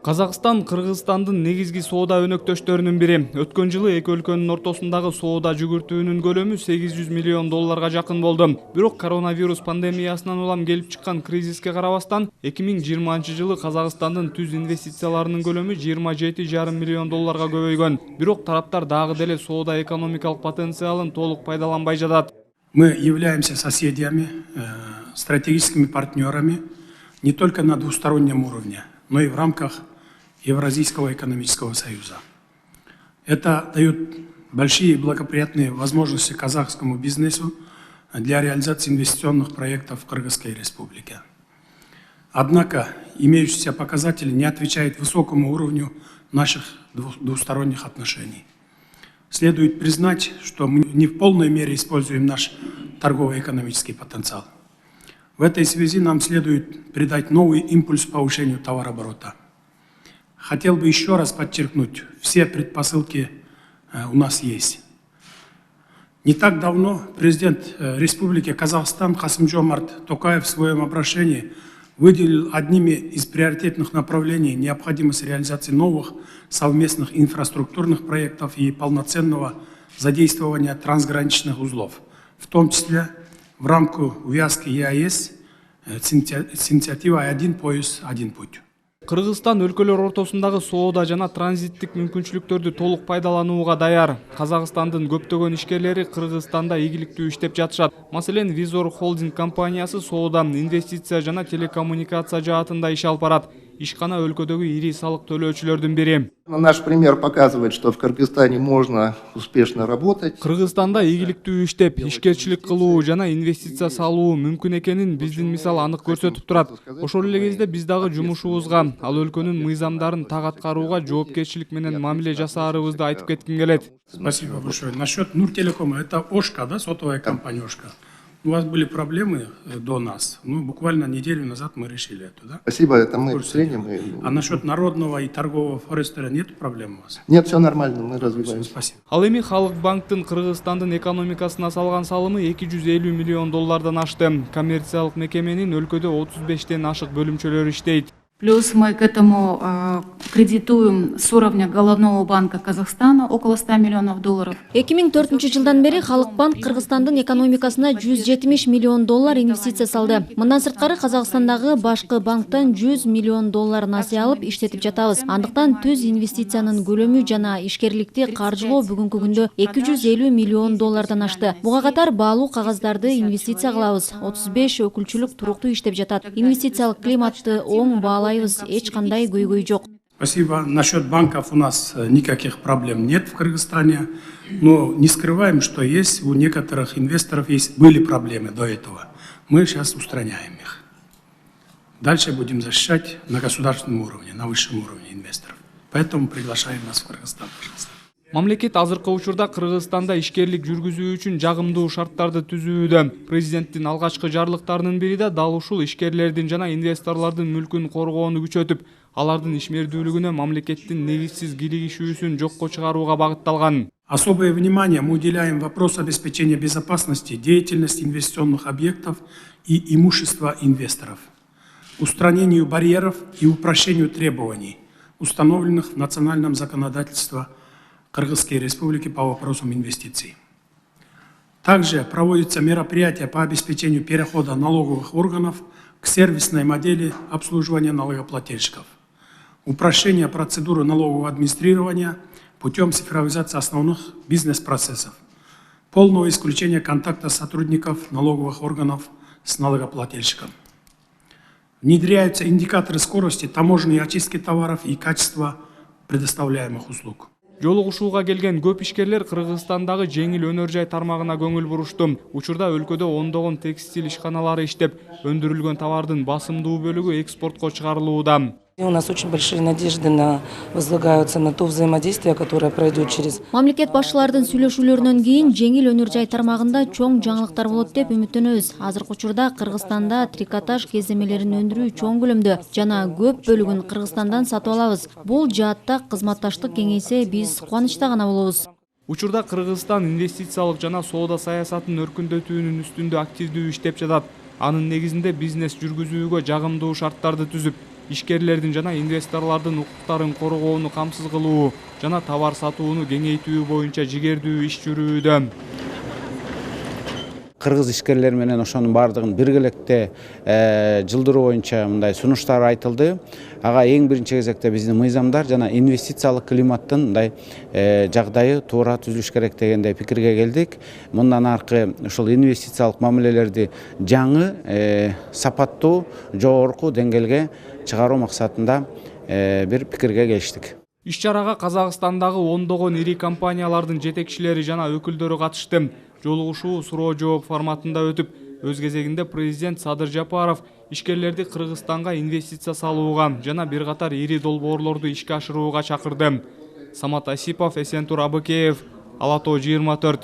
Казакстан Кыргызстандын негизги соода өнөктөштөрүнүн бири. Өткөн жылы эки өлкөнүн ортосундагы соода жүгүртүүнүн көлөмү 800 миллион долларга жакын болду. Бирок коронавирус пандемиясынан улам келип чыккан кризиске карабастан 2020 жылы Казакстандын түз инвестицияларынын көлөмү 27,5 миллион долларга көбөйгөн. Бирок тараптар дагы деле соода экономикалык потенциалын толук пайдаланбай жатат. Мы являемся соседями, стратегическими партнерами не только на двустороннем уровне, но и в рамках Евразийского экономического союза. Это дает большие и благоприятные возможности казахскому бизнесу для реализации инвестиционных проектов в Кыргызской республике. Однако имеющиеся показатели не отвечают высокому уровню наших двусторонних отношений. Следует признать, что мы не в полной мере используем наш торгово-экономический потенциал. В этой связи нам следует придать новый импульс повышению товарооборота. Хотел бы еще раз подчеркнуть, все предпосылки у нас есть. Не так давно президент Республики Казахстан Касым-Жомарт Токаев в своем обращении выделил одними из приоритетных направлений необходимость реализации новых совместных инфраструктурных проектов и полноценного задействования трансграничных узлов, в том числе в рамках увязки ЕАЭС с инициативой «Один пояс, один путь». Кыргызстан өлкөлөр ортосундагы соода жана транзиттик мүмкүнчүлүктөрдү толук пайдаланууга даяр. Казакстандын көптөгөн ишкерлери Кыргызстанда ийгиликтүү иштеп жатышат. Маселен, Визор холдинг компаниясы соода, инвестиция жана телекоммуникация жаатында иш алып барат. Ишкана өлкөдөгү ири салык төлөөчүлөрдүн бири. Наш пример показывает, что в Кыргызстане можно успешно работать. Кыргызстанда ийгиликтүү иштеп, ишкерчилик кылуу жана инвестиция салуу мүмкүн экенин биздин мисал анык көрсөтүп турат. Ошол эле кезде биз дагы жумушубузга, ал өлкөнүн мыйзамдарын так аткарууга жоопкерчилик менен мамиле жасаарыбызды айтып кетким келет. Спасибо большое. Насчет Нуртелекома, это Ошка, да, сотовая компания Ошка. У вас были проблемы до нас, буквально неделю назад мы решили это, да? Спасибо, это мы ценим. А насчет народного и торгового форестера нет проблем у вас? Нет, все нормально, мы развиваемся. Спасибо. Ал эми Халык банктын Кыргызстандын экономикасына салган салымы 250 миллион доллардан ашты. Коммерциялык мекеменин өлкөдө 35тен ашык бөлүмчөлөрү иштейт. Плюс мы к этому кредитуем с уровня Головного банка Казахстана около 100 миллионов долларов. 2004 жылдан бери Халык банк Кыргызстандын экономикасына 170 миллион доллар инвестиция салды. Мындан сырткары Казакстандагы башкы банктан 100 миллион доллар насыя алып иштетип жатабыз. Андыктан түз инвестициянын көлөмү жана ишкерликти каржылоо бүгүнкү күндө 250 миллион доллардан ашты. Буга катар баалуу кагаздарды инвестиция кылабыз. 35 өкүлчүлүк туруктуу иштеп жатат. Инвестициялык климатты оң баалайбыз, эч кандай көйгөй жок. Спасибо. Насчет банков у нас никаких проблем нет в Кыргызстане, но не скрываем, что есть у некоторых инвесторов были проблемы до этого. Мы сейчас устраняем их. Дальше будем защищать на государственном уровне, на высшем уровне инвесторов. Поэтому приглашаем нас в Кыргызстан, пожалуйста. Мамлекет азыркы учурда Кыргызстанда ишкерлик жүргүзүү үчүн жагымдуу шарттарды түзүүдө. Президенттин алгачкы жарлыктарынын бири да дал ушул ишкерлердин жана инвесторлордун мүлкүн коргоону күчөтүп, алардын ишмердүүлүгүнө мамлекеттин негизсиз киригишүүсүн жокко чыгарууга багытталган. Особое внимание мы уделяем вопросу обеспечения безопасности деятельности инвестиционных объектов и имущества инвесторов, устранению барьеров и упрощению требований, установленных в национальном законодательстве Кыргызской республики по вопросам инвестиций. Также проводятся мероприятия по обеспечению перехода налоговых органов к сервисной модели обслуживания налогоплательщиков, упрощение процедуры налогового администрирования путем цифровизации основных бизнес-процессов, полного исключения контакта сотрудников налоговых органов с налогоплательщиком. Внедряются индикаторы скорости таможенной очистки товаров и качества предоставляемых услуг. Жолугушууга келген көп ишкерлер Кыргызстандагы жеңил өнөр жай тармагына көңүл бурушту. Учурда өлкөдө ондогон текстиль ишканалары иштеп, өндүрүлгөн товардын басымдуу бөлүгү экспортко чыгарылууда. У нас очень большие надежды возлагаются на то взаимодействие, которое пройдет через... Мамлекет башчылардын сүйлөшүүлөрүнөн кийин жеңил өнөр жай тармагында чоң жаңылыктар болот деп үмүттөнөбүз. Азыркы учурда Кыргызстанда трикотаж кеземелерин өндүрүү чоң көлөмдө жана көп бөлүгүн Кыргызстандан сатып алабыз. Бул жаатта кызматташтык кеңейсе биз кубанычта гана болобуз. Учурда Кыргызстан инвестициялык жана соода саясатын өркүндөтүүнүн үстүндө активдүү иштеп жатат. Анын негизинде бизнес жүргүзүүгө жагымдуу шарттарды түзүп, ишкерлердин жана инвесторлордун укуктарын коргоону камсыз кылуу жана товар сатууну кеңейтүү боюнча жигердүү иш жүрүүдө. Кыргыз ишкерлер менен ошонун баардыгын биргеликте жылдыруу боюнча мындай сунуштар айтылды. Ага эң биринчи кезекте биздин мыйзамдар жана инвестициялык климаттын мындай жагдайы туура түзүлүш керек дегендей пикирге келдик. Мындан аркы ушул инвестициялык мамилелерди жаңы, сапаттуу, жогорку деңгээлге чыгаруу максатында бир пикирге келиштик. Иш-чарага Казакстандагы ондогон ири компаниялардын жетекчилери жана өкүлдөрү катышты. Жолугушуу суроо жооп форматында өтүп, өз кезегинде президент Садыр Жапаров ишкерлерди Кыргызстанга инвестиция салууга жана бир катар ири долбоорлорду ишке ашырууга чакырды. Самат Асипов, Эсентур Абыкеев, Ала Тоо 24.